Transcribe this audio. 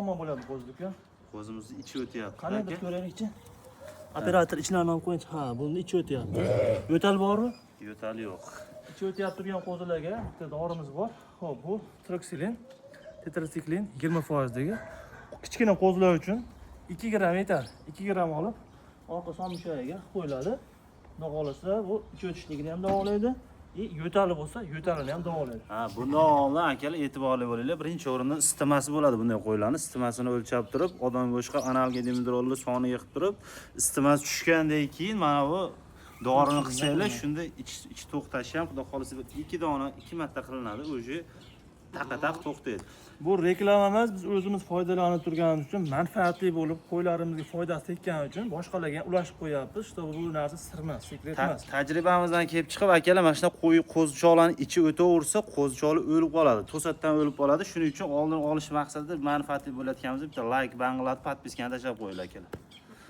muammo bo'ladi qo'ziga? Qo'zimizni ichi o'tyapti. Qani bir ko'raylik-chi. Operator ichlarini olib qo'ying. Ha, buni ichi o'tyapti. Yo'tal bormi? Yo'tal yo'q. Ichi o'tyapti turgan qo'zilarga bitta dorimiz bor. Xo'p, bu Troxilin, tetrasiklin 20% dagi. Kichkina qo'zilar uchun 2 gram yetar. 2 gram olib, orqa son mushagiga qo'yiladi. Xudo xolasa bu ichi o'tishligini ham davolaydi. Yo'tali bo'lsa, yo'talini ham davolaydi. Ha, bundan oldin akalar e'tiborli bo'linglar. Birinchi o'rinda isitmasi bo'ladi bunday qo'ylarni. Istimasini o'lchab turib, odam boshqa analga dimidrolni soniga qilib turib, isitmasi tushgandan keyin mana bu dorini qilsanglar, shunda ich to'xtashi ham xudo xolasa 2 dona 2 marta qilinadi, o'zi taqataq to'xtaydi. Bu reklama emas, biz o'zimiz foydalanib turganimiz uchun, manfaatli bo'lib, qo'ylarimizga foydasi tekkani uchun boshqalarga ulashib qo'yapmiz. Shu bu narsa sir emas, sekret emas. Tajribamizdan kelib chiqib, akalar mana shunday qo'zichoqlarning ichi o'taversa, qo'zichoqlar o'lib qoladi, to'satdan o'lib qoladi. Shuning uchun oldin olish maqsadida manfaatli bo'layotganimizni bitta like, banglatib, podpiskani tashlab qo'yinglar akalar.